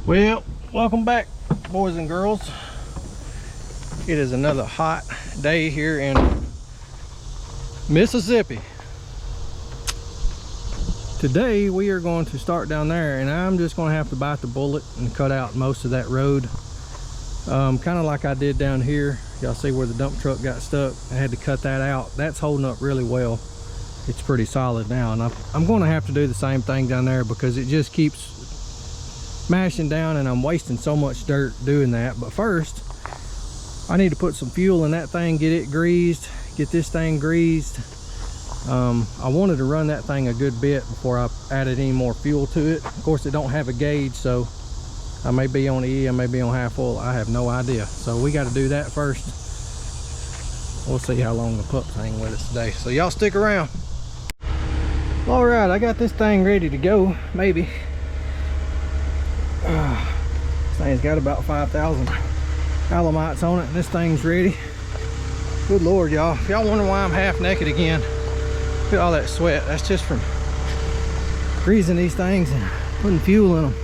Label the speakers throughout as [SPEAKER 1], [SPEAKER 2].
[SPEAKER 1] Well, welcome back, boys and girls. It is another hot day here in Mississippi. Today we are going to start down there, and I'm just going to have to bite the bullet and cut out most of that road, kind of like I did down here. Y'all see where the dump truck got stuck? I had to cut that out. That's holding up really well. It's pretty solid now, and I'm going to have to do the same thing down there because it just keeps mashing down and I'm wasting so much dirt doing that. But first I need to put some fuel in that thing, get it greased, get this thing greased. I wanted to run that thing a good bit before I added any more fuel to it. Of course, it don't have a gauge, so I may be on E, I may be on half full, I have no idea. So we got to do that first. We'll see how long the pups hang with us today, so y'all stick around. All right, I got this thing ready to go. Maybe this thing's got about 5,000 alamites on it, and this thing's ready. Good Lord, y'all. If y'all wonder why I'm half naked again, look at all that sweat. That's just from greasing these things and putting fuel in them.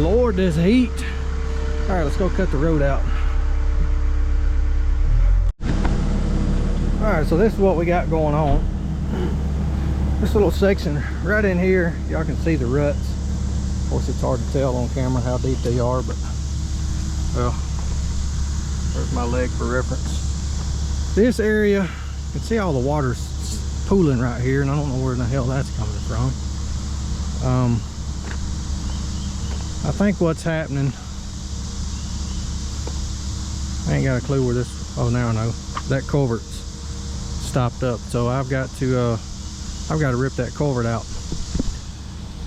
[SPEAKER 1] Lord, this heat. All right, let's go cut the road out. All right, so this is what we got going on. This little section right in here, y'all can see the ruts. Of course, it's hard to tell on camera how deep they are, but well, there's my leg for reference. This area, you can see all the water's pooling right here, and I don't know where in the hell that's coming from. I think what's happening, I ain't got a clue where this, oh, now I know. That culvert's stopped up, so I've got to rip that culvert out.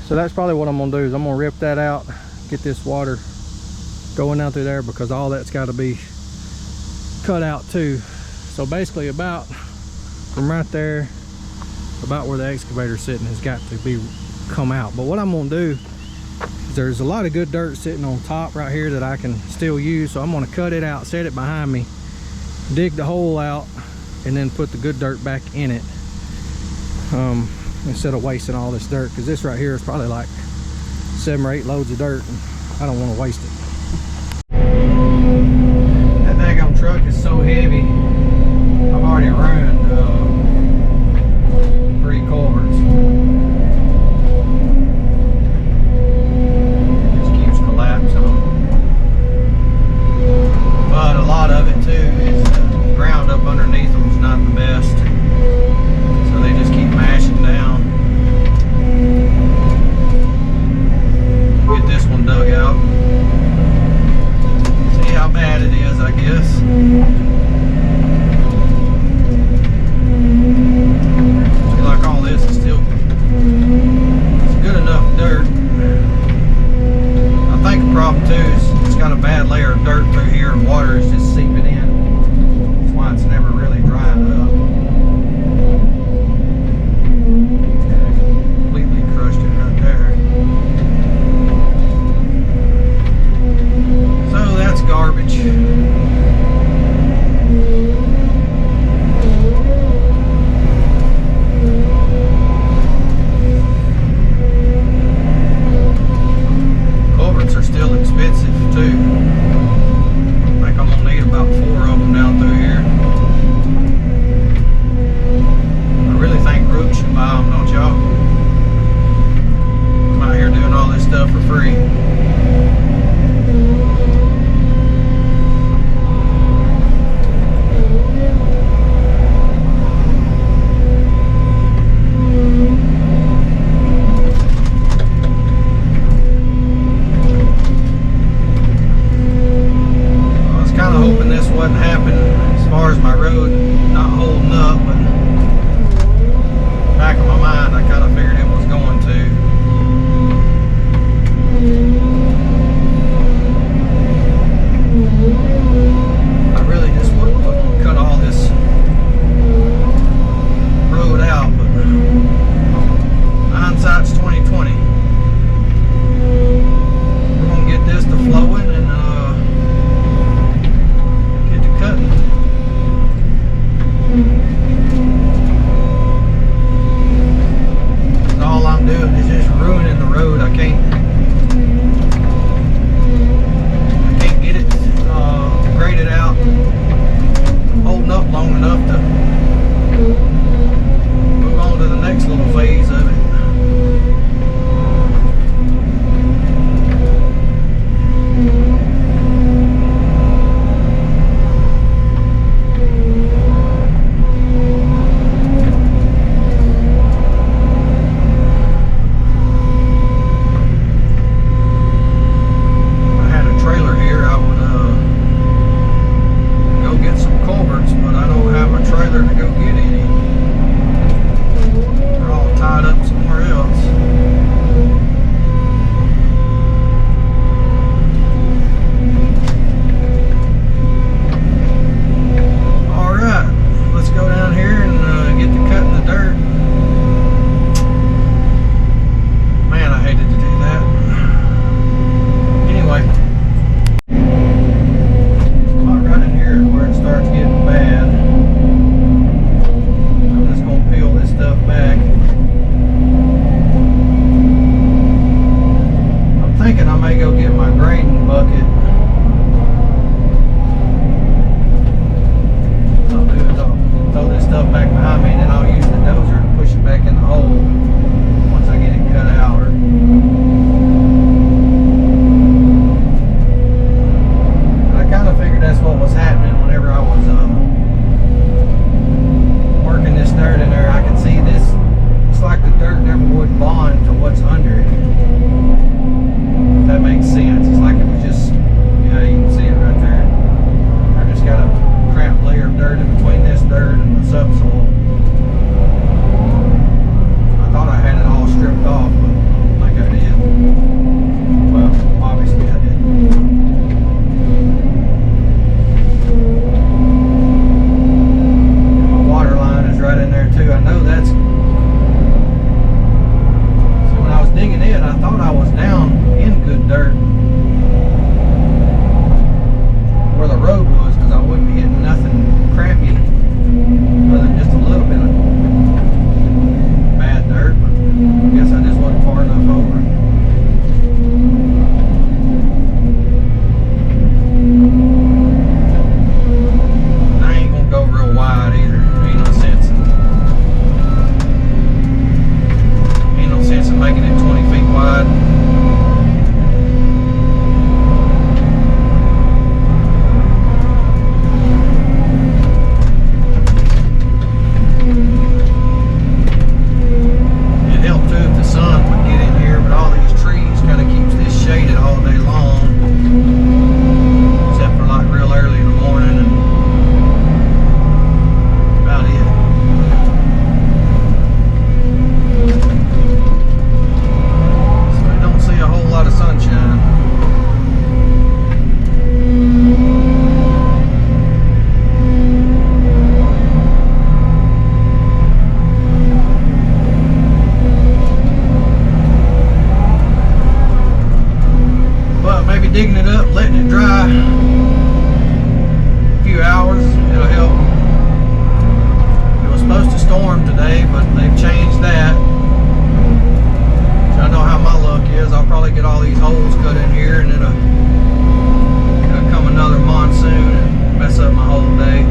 [SPEAKER 1] So that's probably what I'm gonna do, is I'm gonna rip that out, get this water going out through there, because all that's got to be cut out too. So basically about from right there, about where the excavator's sitting, has got to be come out. But what I'm gonna do is, there's a lot of good dirt sitting on top right here that I can still use, so I'm gonna cut it out, set it behind me, dig the hole out, and then put the good dirt back in it, instead of wasting all this dirt, because this right here is probably like 7 or 8 loads of dirt, and I don't want to waste it. That daggone truck is so heavy, I've already ruined 3 culverts. It just keeps collapsing them. But a lot of it too is the ground up underneath them is not the best, so they just keep mashing down. Get this one dug out. See how bad it is, I guess. may go get my grading bucket. I'll do is I'll throw this stuff back behind me, and then I'll use the dozer to push it back in the hole once I get it cut out. I kind of figured that's what was happening whenever I was working this dirt in there. I could see this. It's like the dirt never would bond to what's under it. If that makes sense. It's like it was just, yeah, you can see it right there. I just got a crap layer of dirt in between this dirt and the subsoil. I thought I had it all stripped off, but I don't think I did. Well, obviously I didn't. And my water line is right in there too. I know that's... When I was digging in, I thought I was down in good dirt where the road was, because I wouldn't be hitting nothing crappy other than just a little bit of bad dirt, but I guess I just wasn't far enough over. And I ain't gonna go real wide either. Ain't no sense in making it 20 feet wide. It helped too if the sun would get in here, but all these trees kind of keeps this shaded all day long, except for like real early in the morning, and about it. A whole lot of sunshine. But maybe digging it up, letting it dry a few hours, it'll help. It was supposed to storm today, but they've changed that. I know how my luck is. I'll probably get all these holes cut in here, and it'll come another monsoon and mess up my whole day.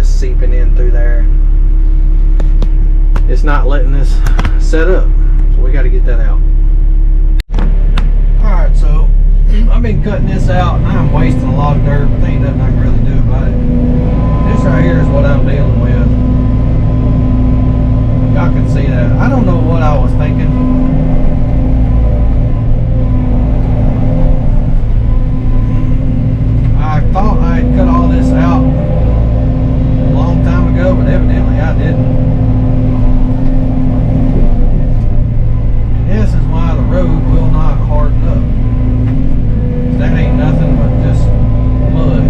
[SPEAKER 1] Seeping in through there. It's not letting this set up, so we got to get that out. Alright, so I've been cutting this out and I'm wasting a lot of dirt, but there ain't nothing I can really do about it. This right here is what I'm dealing with. Y'all can see that. I don't know what I was thinking. I thought I had cut all this out a long time ago, but evidently I didn't. And this is why the road will not harden up. That ain't nothing but just mud.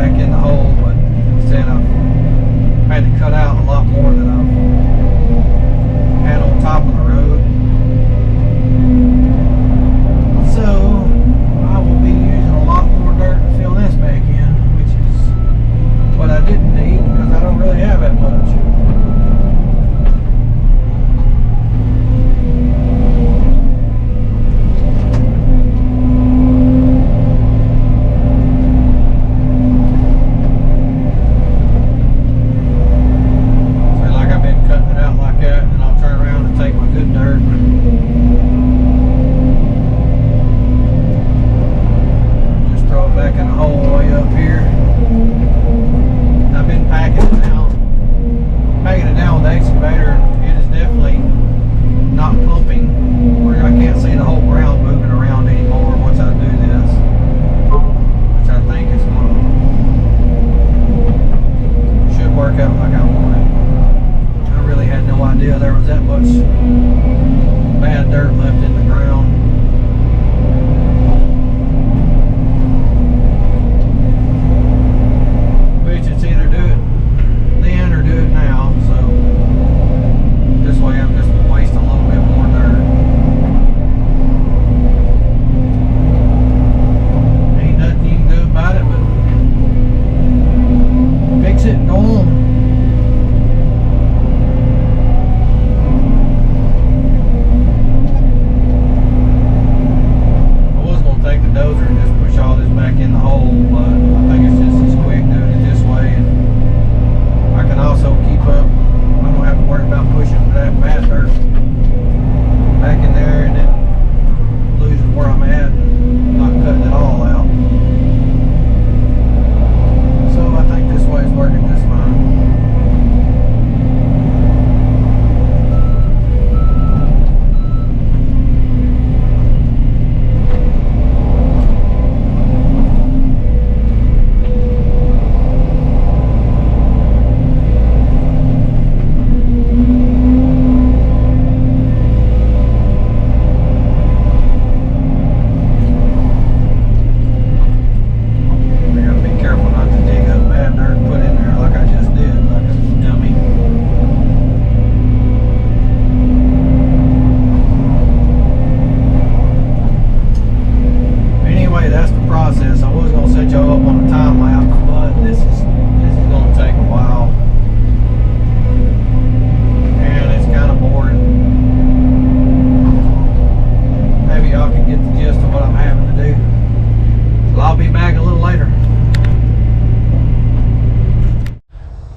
[SPEAKER 1] back in the hole, but instead I've had to cut out a lot more than I've had on top of the road. So I will be using a lot more dirt to fill this back in, which is what I didn't need because I don't really have that much.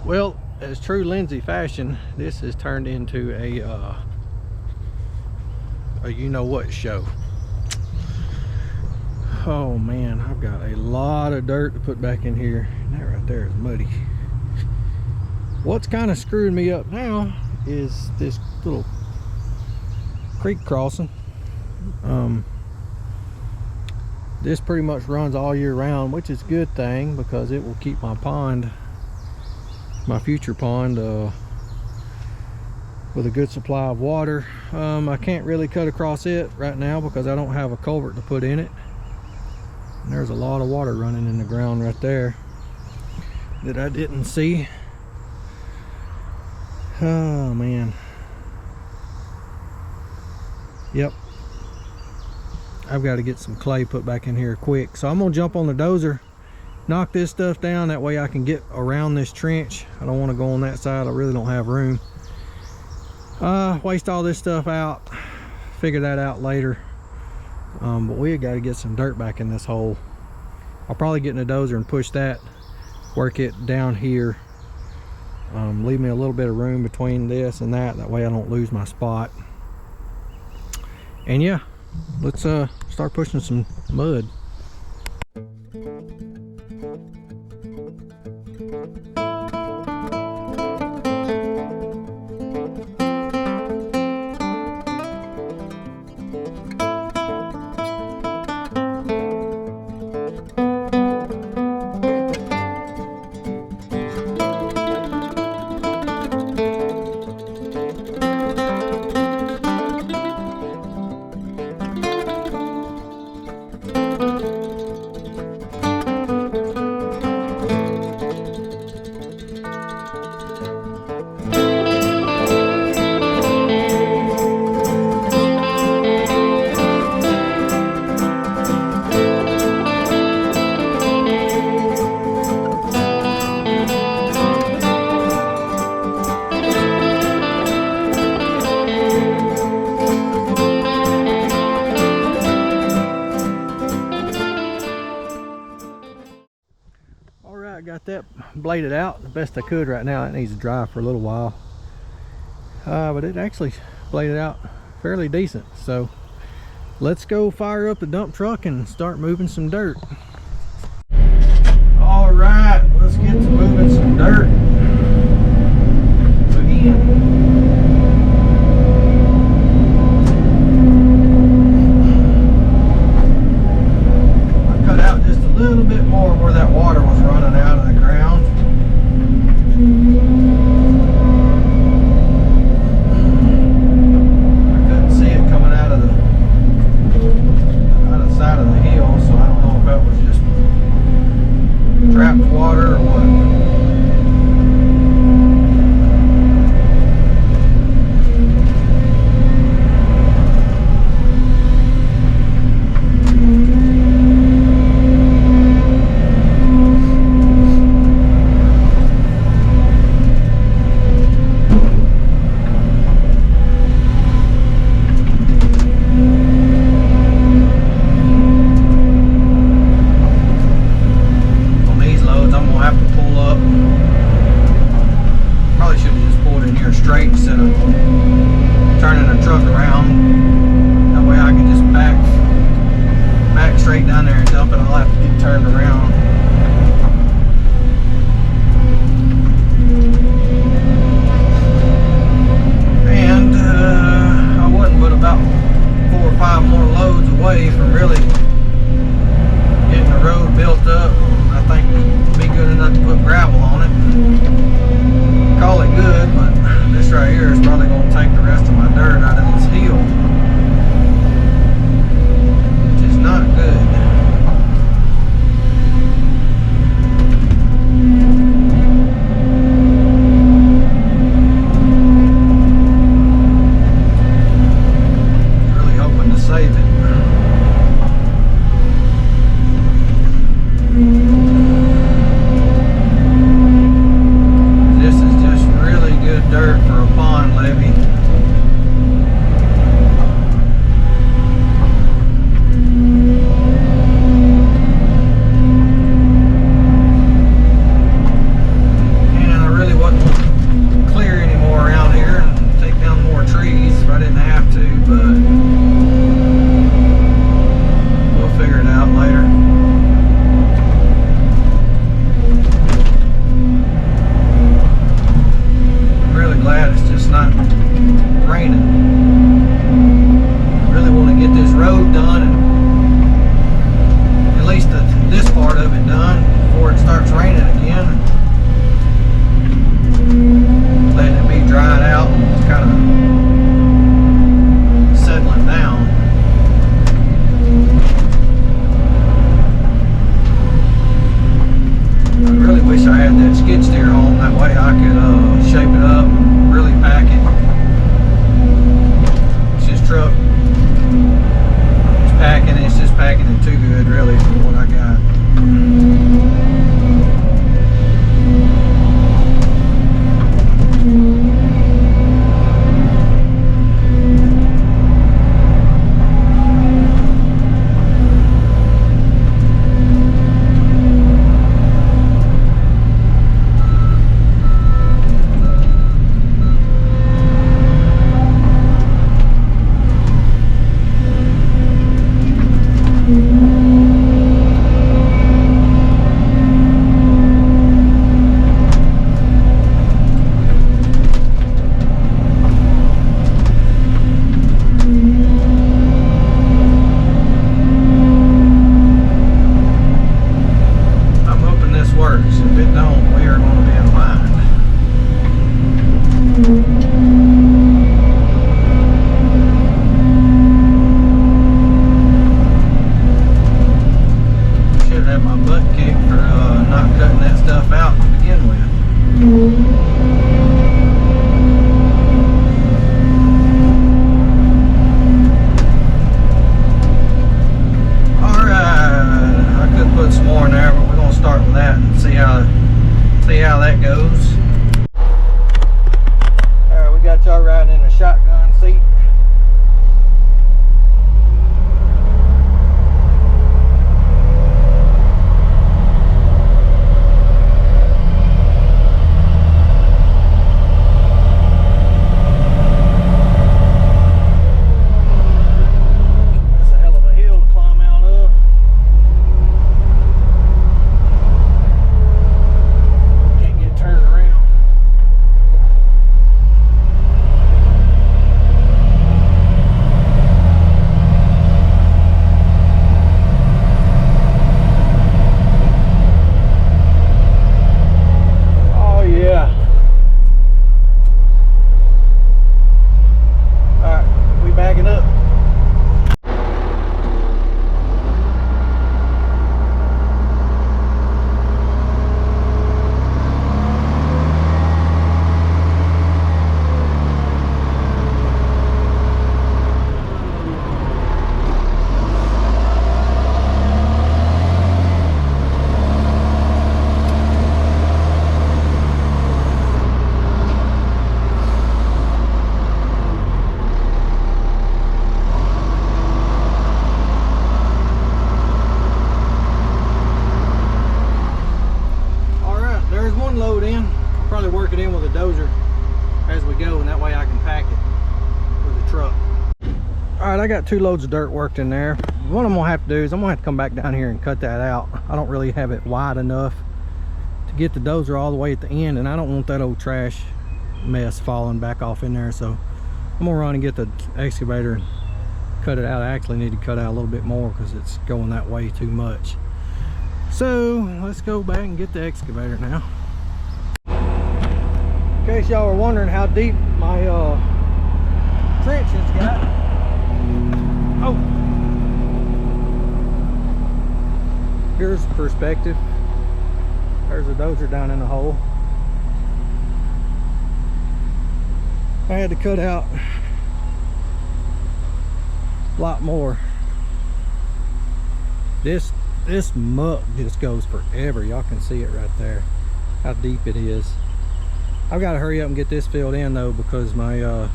[SPEAKER 1] Well, as true Lindsay fashion, this has turned into a you-know-what show. Oh man, I've got a lot of dirt to put back in here. That right there is muddy. What's kind of screwing me up now is this little creek crossing. This pretty much runs all year round, which is a good thing because it will keep my pond, my future pond, with a good supply of water. I can't really cut across it right now because I don't have a culvert to put in it. And there's a lot of water running in the ground right there that I didn't see. Oh man. Yep, I've got to get some clay put back in here quick. So I'm gonna jump on the dozer, knock this stuff down, that way I can get around this trench. I don't want to go on that side, I really don't have room. Waste all this stuff out, figure that out later. But we got to get some dirt back in this hole. I'll probably get in a dozer and push that, work it down here, leave me a little bit of room between this and that way I don't lose my spot. And yeah, let's start pushing some mud. Alright, got that bladed out the best I could right now. It needs to dry for a little while. But it actually bladed out fairly decent. So let's go fire up the dump truck and start moving some dirt. Alright, let's get to moving some dirt. Again. A little bit more where that water was running out of the ground. I couldn't see it coming out of the side of the hill, so I don't know if that was just trapped water or what. work it in with a dozer as we go, and that way I can pack it with the truck. All right, I got 2 loads of dirt worked in there. What I'm gonna have to do is I'm gonna have to come back down here and cut that out. I don't really have it wide enough to get the dozer all the way at the end, and I don't want that old trash mess falling back off in there. So I'm gonna run and get the excavator and cut it out. I actually need to cut out a little bit more because it's going that way too much. So let's go back and get the excavator now. In case y'all were wondering how deep my trench has got. Oh, here's the perspective. There's a dozer down in the hole. I had to cut out a lot more. This muck just goes forever. Y'all can see it right there, how deep it is. I've got to hurry up and get this filled in though, because my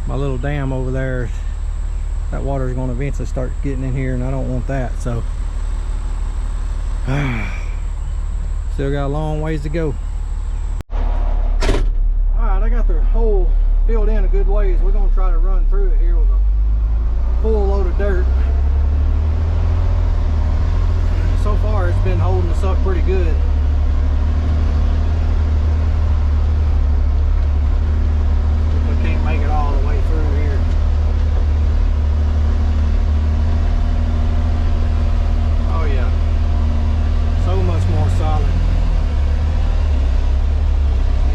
[SPEAKER 1] my little dam over there, that water is going to eventually start getting in here, and I don't want that. So still got a long ways to go. Alright, I got the hole filled in a good ways. We're going to try to run through it here with a full load of dirt. So far it's been holding us up pretty good. We can't make it all the way through here. Oh yeah, so much more solid.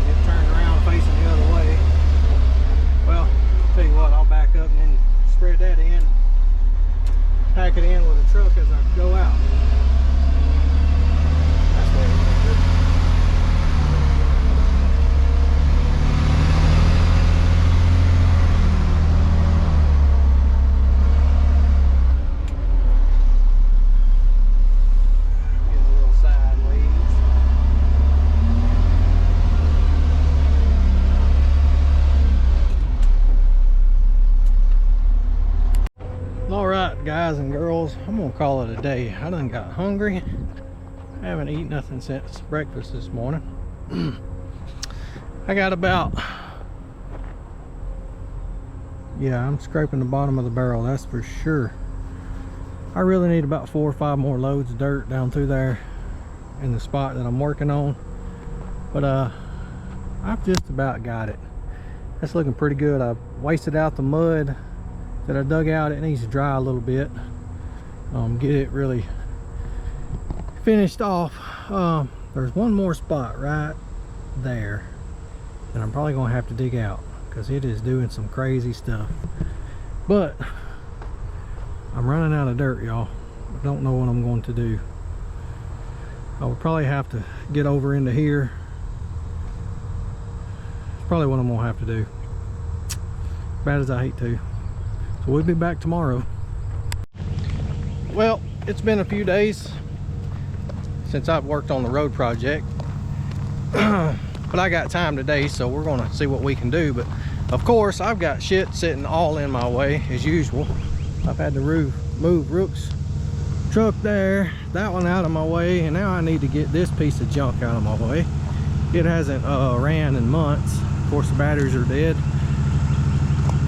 [SPEAKER 1] Get turned around facing the other way. Well, I'll tell you what, I'll back up and then spread that in, pack it in with a truck as I go out. That's what we're gonna do. Alright guys and girls, I'm gonna call it a day. I done got hungry. I haven't eaten nothing since breakfast this morning. I got about, yeah, I'm scraping the bottom of the barrel, that's for sure. I really need about 4 or 5 more loads of dirt down through there in the spot that I'm working on. But I've just about got it. That's looking pretty good. I've wasted out the mud that I dug out. It needs to dry a little bit. Get it really finished off. There's one more spot right there that I'm probably gonna have to dig out because it is doing some crazy stuff. But I'm running out of dirt, y'all. I don't know what I'm going to do. I would probably have to get over into here. It's probably what I'm gonna have to do, bad as I hate to. So we'll be back tomorrow. Well, it's been a few days since I've worked on the road project, but I got time today, so we're gonna see what we can do. But of course I've got shit sitting all in my way as usual. I've had to move Rook's truck there, that one out of my way, and now I need to get this piece of junk out of my way. It hasn't ran in months. Of course the batteries are dead,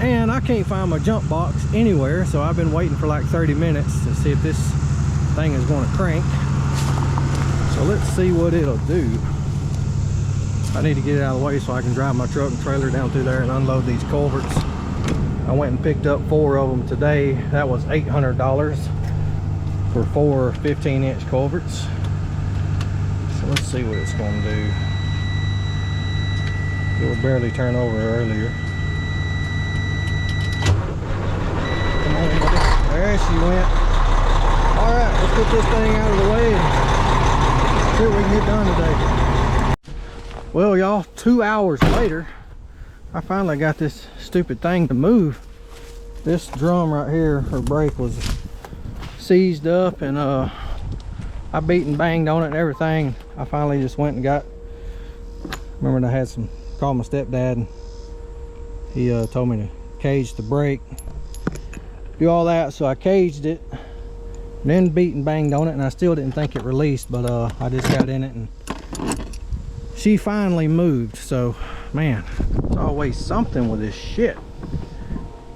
[SPEAKER 1] and I can't find my jump box anywhere, so I've been waiting for like 30 minutes to see if this thing is going to crank. So let's see what it'll do. I need to get it out of the way so I can drive my truck and trailer down through there and unload these culverts. I went and picked up 4 of them today. That was $800 for 4 15-inch culverts. So let's see what it's going to do. It would barely turn over earlier. Come on, buddy. There she went. All right, let's get this thing out of the way and see what we can get done today. Well, y'all, 2 hours later, I finally got this stupid thing to move. This drum right here, her brake was seized up, and I beat and banged on it and everything. I finally just went and got, remembered I had called my stepdad, and he told me to cage the brake, do all that. So I caged it, and then beat and banged on it, and I still didn't think it released, but I just got in it and she finally moved. So man, it's always something with this shit.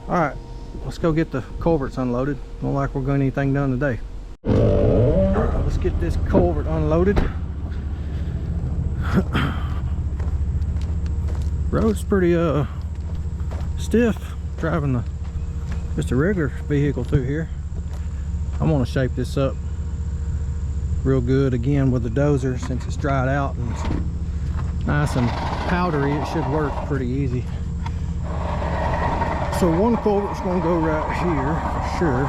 [SPEAKER 1] All right, let's go get the culverts unloaded. Don't like we're going to anything done today. All right, let's get this culvert unloaded. Road's pretty stiff driving just a regular vehicle through here. I'm gonna shape this up real good again with the dozer since it's dried out and it's nice and powdery. It should work pretty easy. So one culvert's gonna go right here for sure.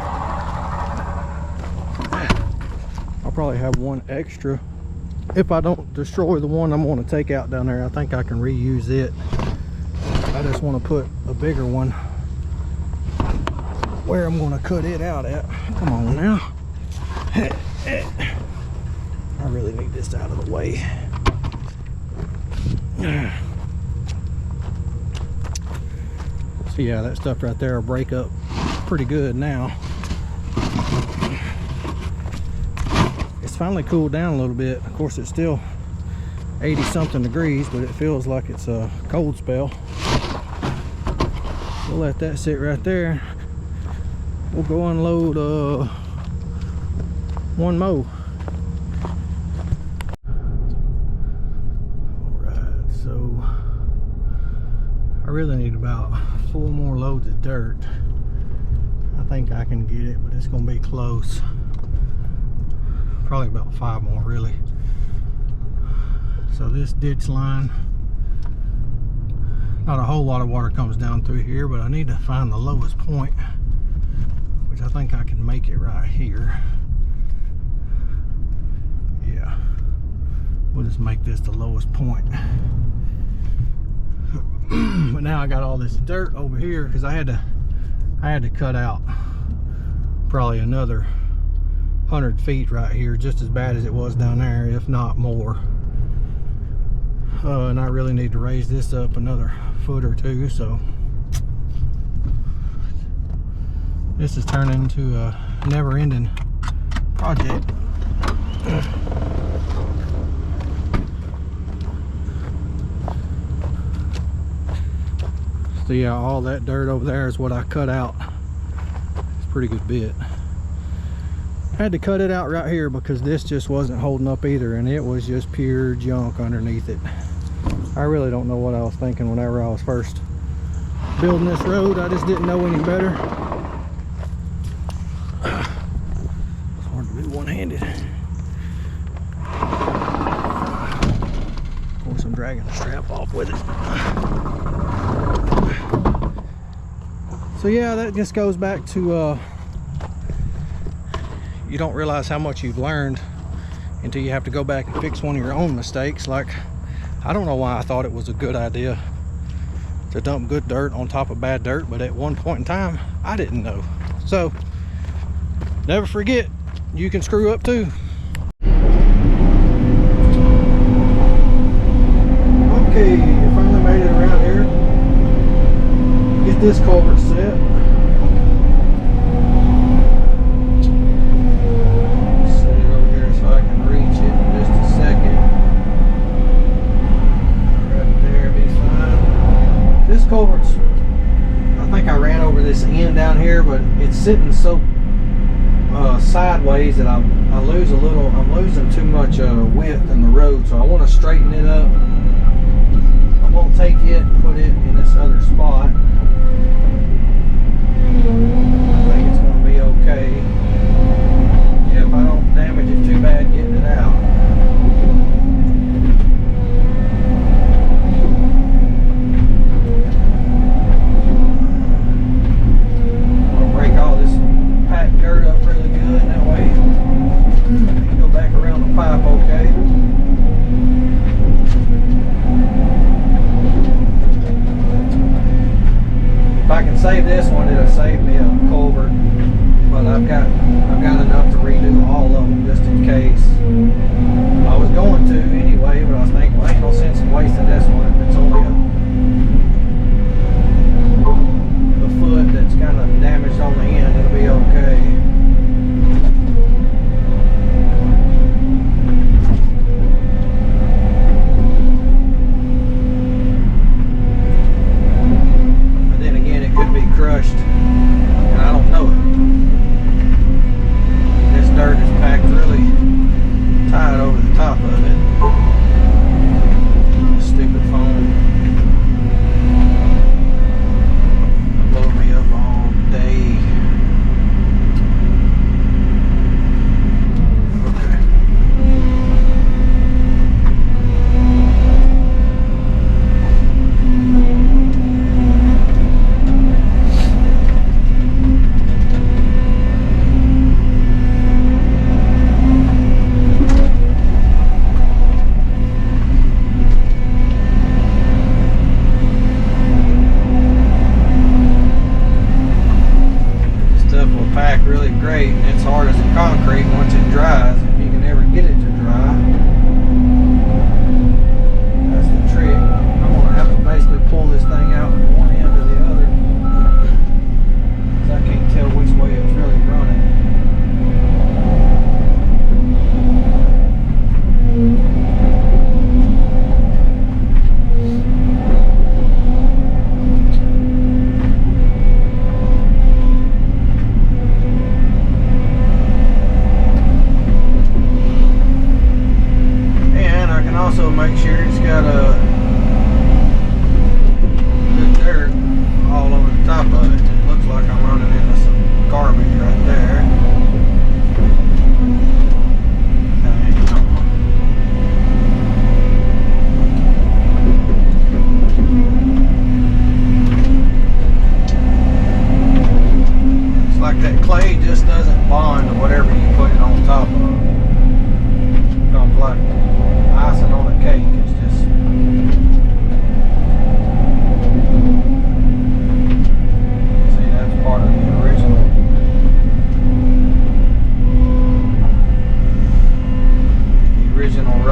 [SPEAKER 1] I'll probably have one extra if I don't destroy the one I'm going to take out down there. I think I can reuse it. I just want to put a bigger one where I'm going to cut it out at. Come on now. I really need this out of the way. So yeah, that stuff right there will break up pretty good now. It's finally cooled down a little bit. Of course, it's still 80 something degrees, but it feels like it's a cold spell. We'll let that sit right there. We'll go unload one mow. Alright, so I really need about 4 more loads of dirt. I think I can get it, but it's gonna be close. Probably about 5 more really. So this ditch line, not a whole lot of water comes down through here, but I need to find the lowest point, which I think I can make it right here. Yeah, we'll just make this the lowest point. But now I got all this dirt over here because I had to cut out probably another 100 feet right here, just as bad as it was down there, if not more. And I really need to raise this up another foot or two, so this is turning into a never-ending project. So yeah, all that dirt over there is what I cut out. It's a pretty good bit. Had to cut it out right here because this just wasn't holding up either, and it was just pure junk underneath it. I really don't know what I was thinking whenever I was first building this road. I just didn't know any better. It's hard to do one-handed. Of course, I'm dragging the strap off with it. So yeah, that just goes back to you don't realize how much you've learned until you have to go back and fix one of your own mistakes. Like, I don't know why I thought it was a good idea to dump good dirt on top of bad dirt, but at one point in time I didn't know. So never forget, you can screw up too. Okay, finally made it around here. Get this culvert set. Culverts, I think I ran over this end down here, but it's sitting so sideways that I'm losing too much width in the road, so I want to straighten it up. I'm going to take it and put it in this other spot. I think it's going to be okay. Yeah, if I don't damage it too bad getting it out. Save this one, it'll save me a culvert, but I've got enough to redo all of them just in case.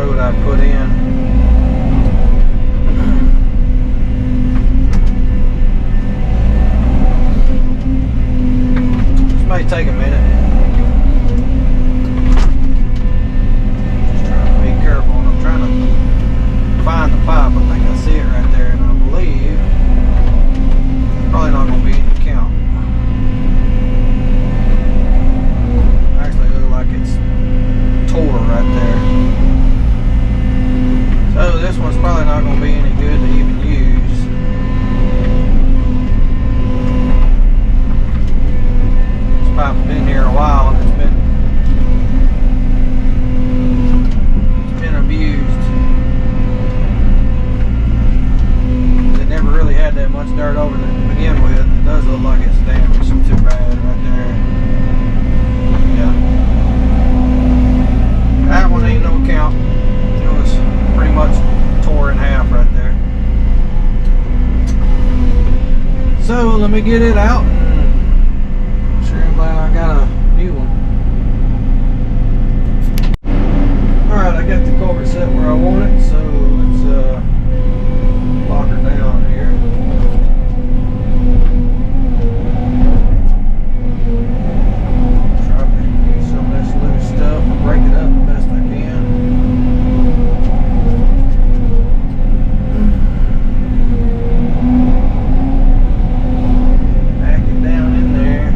[SPEAKER 1] road I put in. This may take a minute. Just trying to be careful, and I'm trying to find the pipe. I think I see it right there, and I believe it's probably not going to be any count. Actually, it looks like it's tore right there. So this one's probably not going to be any good to even use. This pipe's been here a while, and it's been abused. It never really had that much dirt over it to begin with. It does look like it's damaged too bad right there. Yeah. That one ain't no count. It was pretty much tore in half right there. So let me get it out, and I'm sure I'm glad I got a new one. Alright, I got the culvert set where I want it, so let's lock her down here. Try to get some of this loose stuff and break it up the best I can. Back it down in there.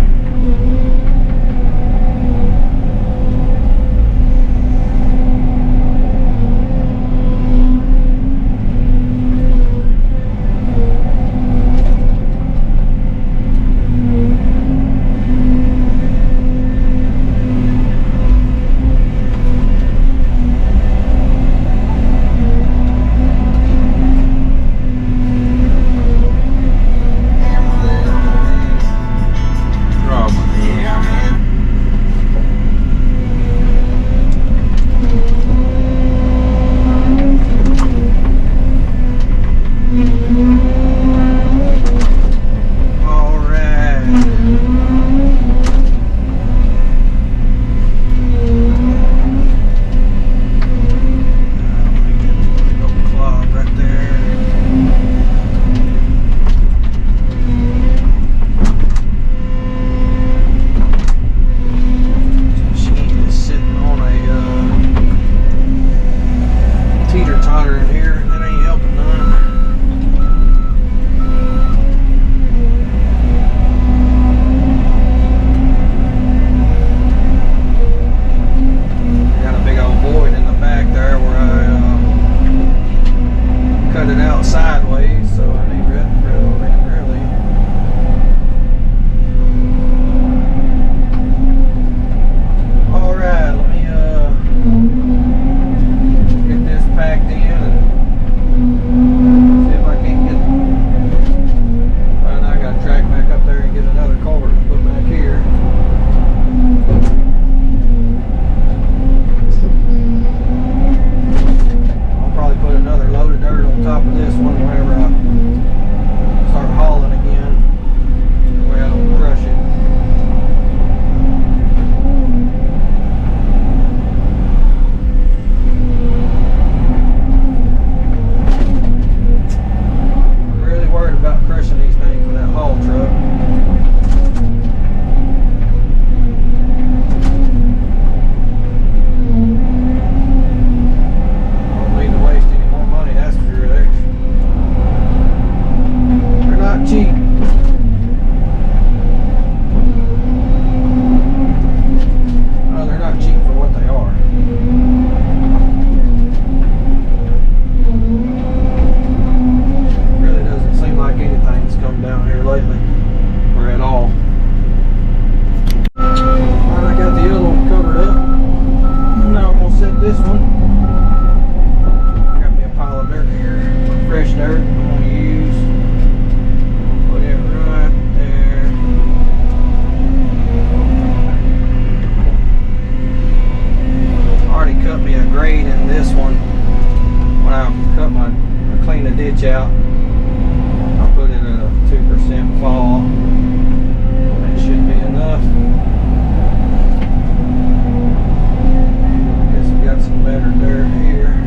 [SPEAKER 1] ditch out. I'll put it at a 2% fall. That should be enough. Guess we got some better dirt here.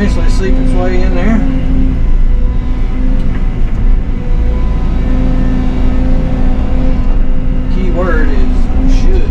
[SPEAKER 1] eventually seep its way in there. Key word is should.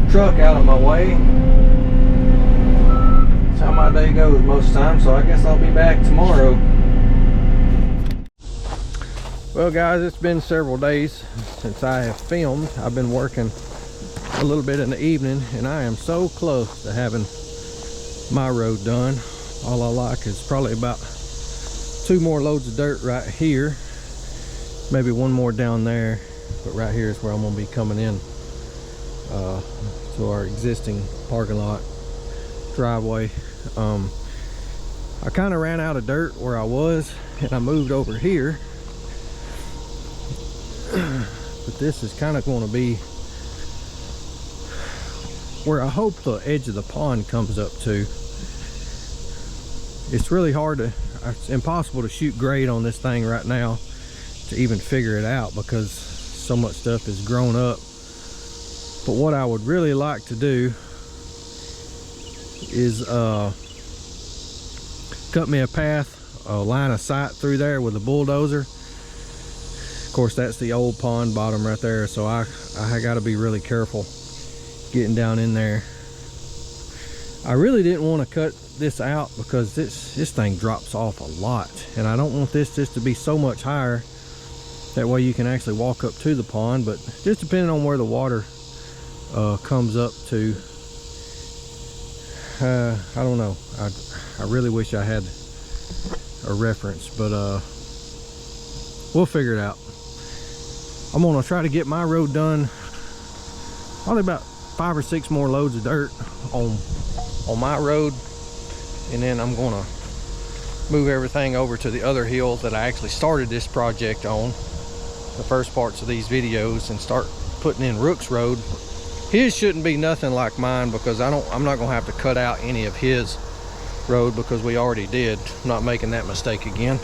[SPEAKER 1] Truck out of my way. That's how my day goes most of the time, so I guess I'll be back tomorrow. Well guys, it's been several days since I have filmed. I've been working a little bit in the evening, and I am so close to having my road done. All I like is probably about 2 more loads of dirt right here, maybe 1 more down there, but right here is where I'm going to be coming in to our existing parking lot driveway. I kind of ran out of dirt where I was, and I moved over here, but this is kind of going to be where I hope the edge of the pond comes up to. It's really hard to, it's impossible to shoot grade on this thing right now to even figure it out because so much stuff is grown up. But what I would really like to do is cut me a path, a line of sight through there with a bulldozer. Of course, that's the old pond bottom right there, so I got to be really careful getting down in there. I really didn't want to cut this out because this thing drops off a lot, and I don't want this just to be so much higher. That way you can actually walk up to the pond, but just depending on where the water comes up to, I don't know. I really wish I had a reference, but we'll figure it out. I'm gonna try to get my road done, probably about 5 or 6 more loads of dirt on my road, and then I'm gonna move everything over to the other hill that I actually started this project on, the first parts of these videos, and start putting in Worx road. His shouldn't be nothing like mine because I'm not gonna have to cut out any of his road because we already did. I'm not making that mistake again,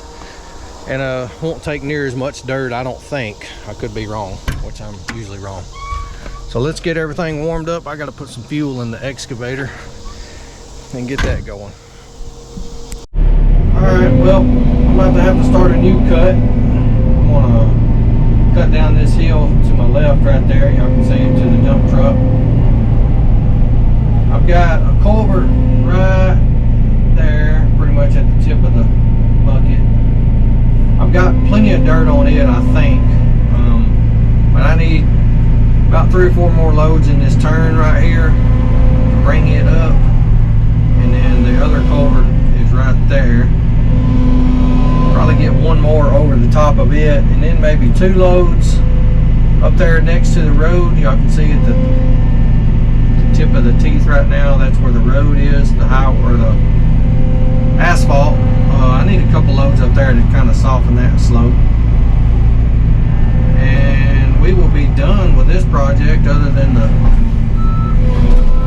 [SPEAKER 1] and won't take near as much dirt, I don't think. I could be wrong, which I'm usually wrong. So let's get everything warmed up. I got to put some fuel in the excavator and get that going. All right, well, I'm about to have to start a new cut. I'm gonna cut down this hill to my left right there. Y'all can see it to the dump truck. I've got a culvert right there, pretty much at the tip of the bucket. I've got plenty of dirt on it, I think, but I need about 3 or 4 more loads in this turn right here to bring it up, and then the other culvert is right there. Probably get 1 more over the top of it, and then maybe 2 loads up there next to the road. Y'all can see at the tip of the teeth right now, that's where the road is, the highway or the asphalt. I need a couple loads up there to kind of soften that slope, and we will be done with this project, other than the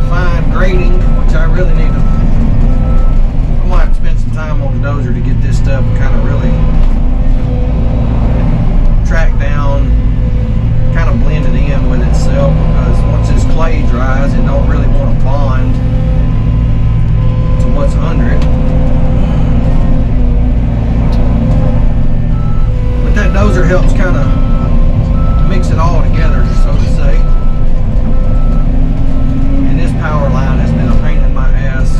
[SPEAKER 1] fine grading, which I really need to. I might have to spend some time on the dozer to get this stuff kind of really tracked down, kind of blended in with itself, because once this clay dries, it don't really want to bond to what's under it. But that dozer helps kind of mix it all together, so to say. And this power line has been a pain in my ass.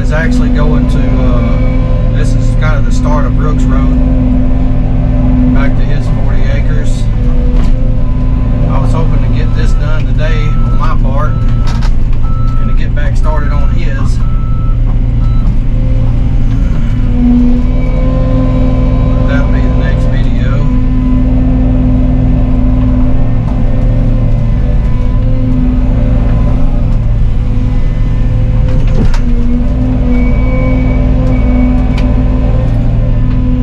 [SPEAKER 1] is actually going to, this is kind of the start of Worx Road, back to his 40 acres. I was hoping to get this done today on my part, and to get back started on his. That'll be the next video.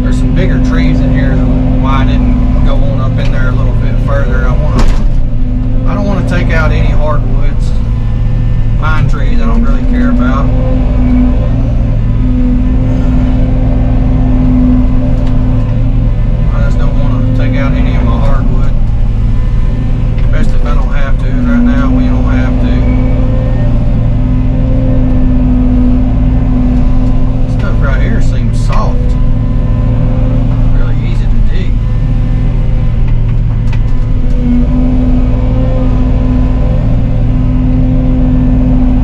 [SPEAKER 1] There's some bigger trees in here, why I didn't go on up in there a little bit further. I don't want to take out any hardwoods. Pine trees I don't really care about. I just don't want to take out any of my hardwood, especially if I don't have to. And right now we don't have to. This stuff right here seems soft, really easy to dig.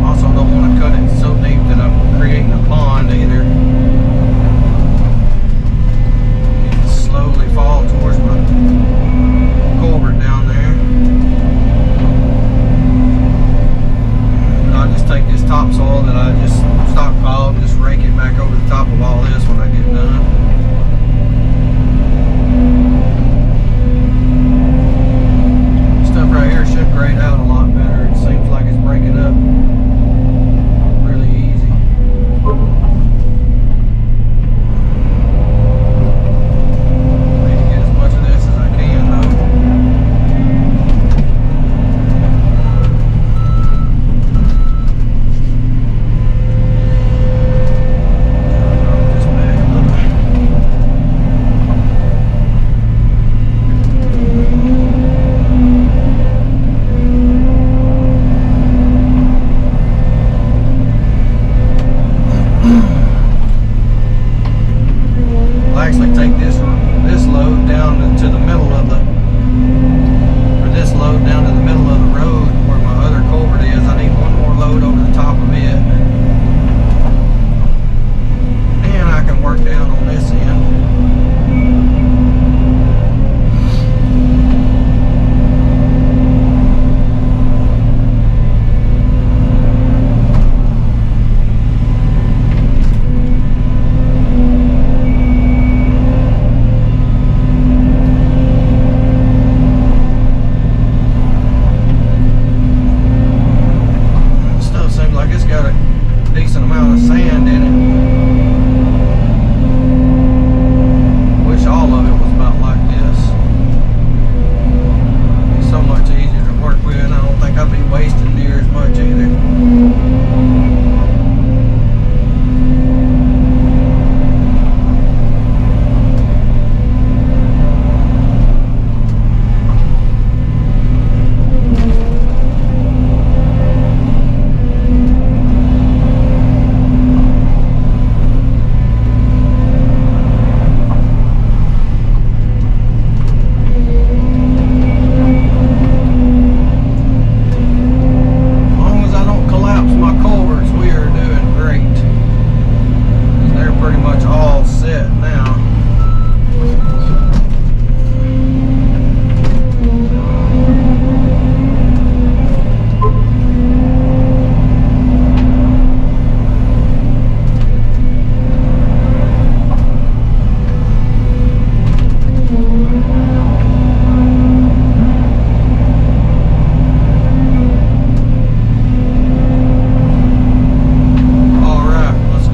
[SPEAKER 1] Also don't want to cut it so deep that I'm creating a pond either. It can slowly fall towards my culvert down there. But I'll just take this topsoil that I just stockpiled and just rake it back over the top of all this when I get done. Stuff right here should grade out a lot better. It seems like it's breaking up really easy. Need to get as much of this as I can though. Drop this back a little. I'll actually take this load down to the middle of the, or this load down to the middle of the road where my other culvert is. I need one more load over the top of it, and I can work down on this end. Stuff seems like it's got a decent amount of sand in it. Wish all of it was about like this. It's so much easier to work with, and I don't think I'd be wasting near as much either. As long as I don't collapse my culverts, we are doing great. They're pretty much all set now. All right, let's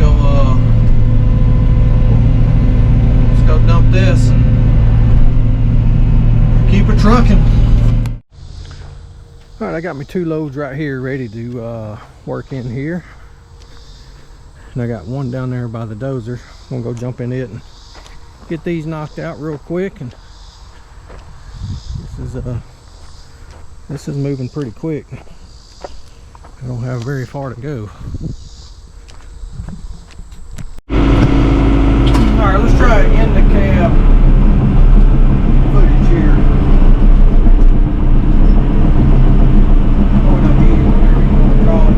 [SPEAKER 1] go dump this and keep it trucking. All right, I got my 2 loads right here ready to work in here, and I got one down there by the dozer. I'm gonna go jump in it and get these knocked out real quick. And this is moving pretty quick. I don't have very far to go. All right, let's try in the cab footage here. Point of view, whatever you want to call it.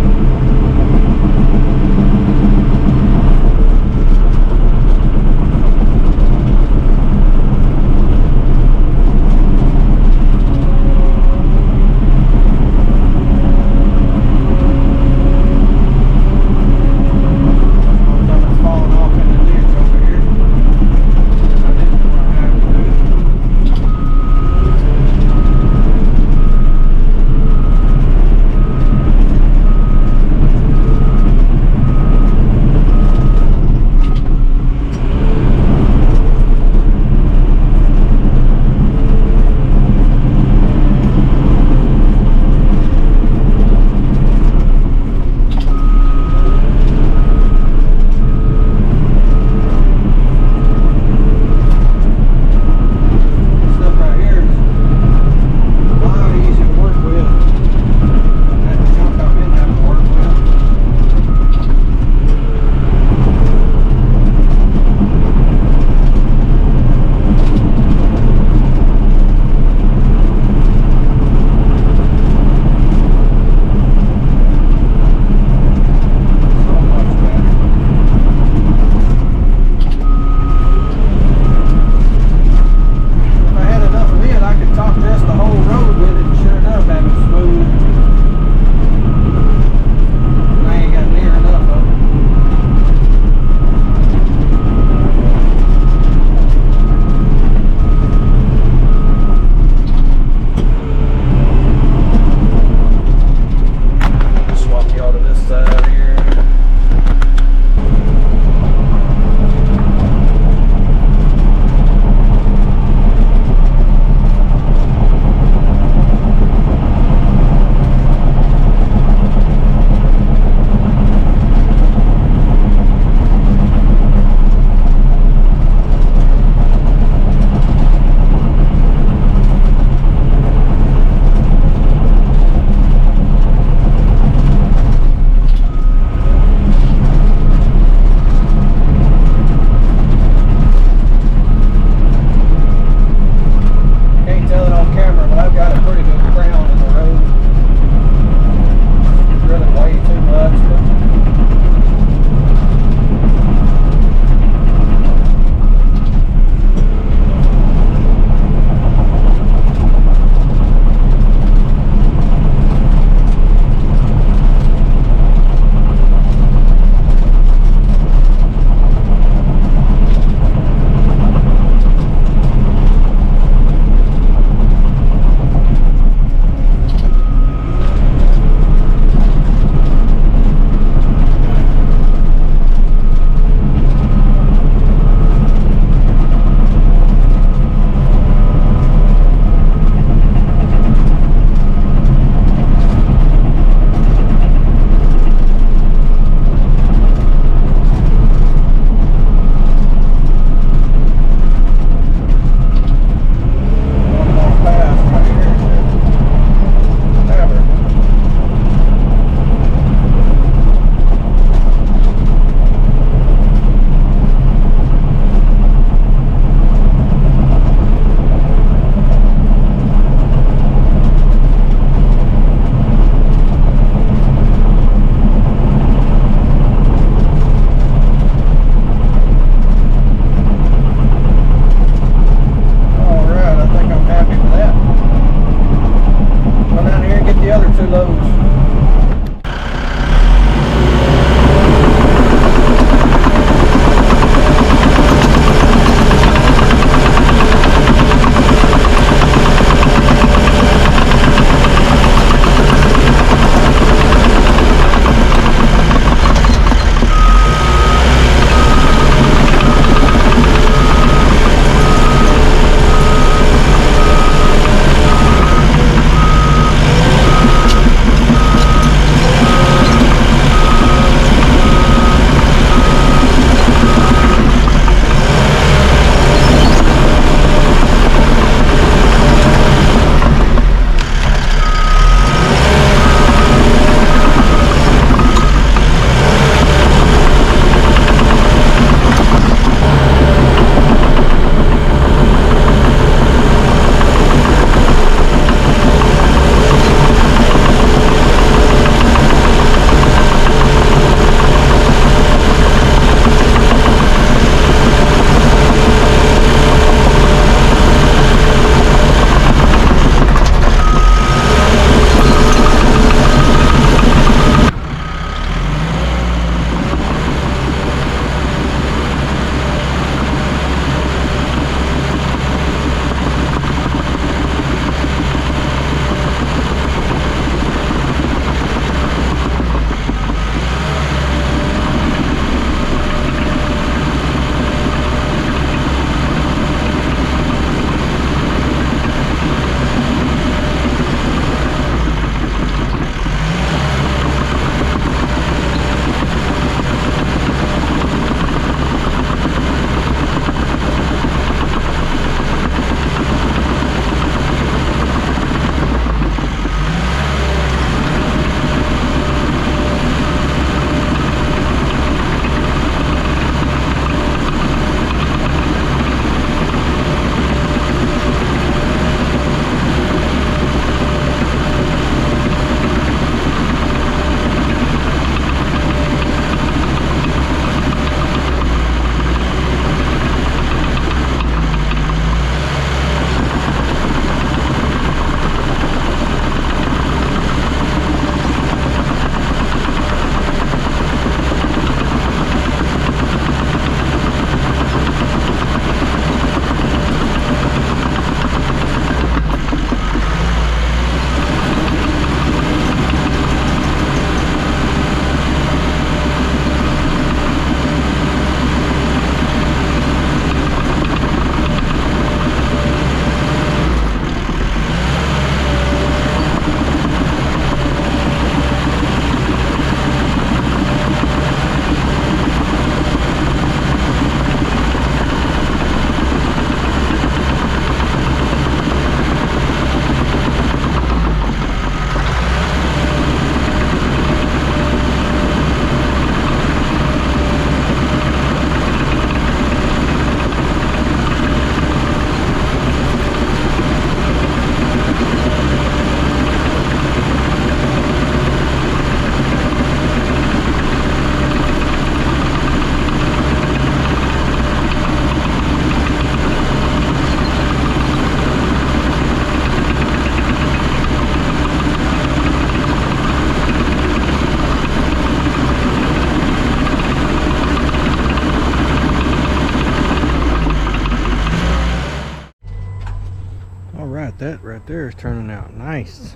[SPEAKER 1] there is turning out nice.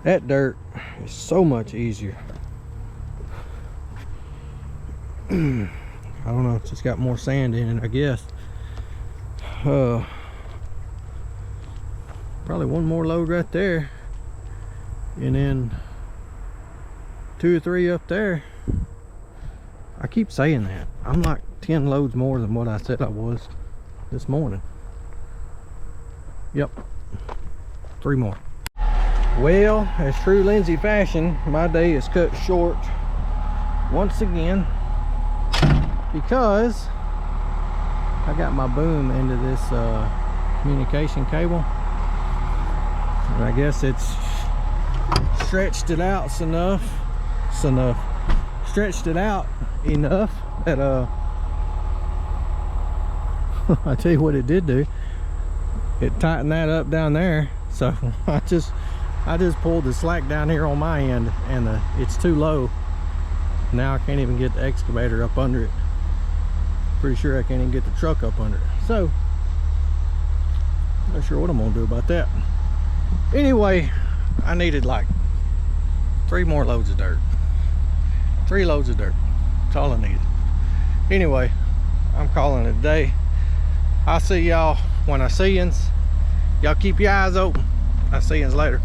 [SPEAKER 1] That dirt is so much easier. I don't know, it's just got more sand in it, I guess. Probably one more load right there, and then 2 or 3 up there. I keep saying that. I'm like 10 loads more than what I said I was this morning. Yep, 3 more. Well, as true Lindsay fashion, my day is cut short once again because I got my boom into this communication cable, and I guess it's stretched it out enough that I tell you what it did do. It tightened that up down there, so I just pulled the slack down here on my end, and it's too low. Now I can't even get the excavator up under it. Pretty sure I can't even get the truck up under it. So not sure what I'm gonna do about that. Anyway, I needed like 3 more loads of dirt. 3 loads of dirt. That's all I needed. Anyway, I'm calling it a day. I'll see y'all when I see yous. Y'all keep your eyes open. I'll see yous later.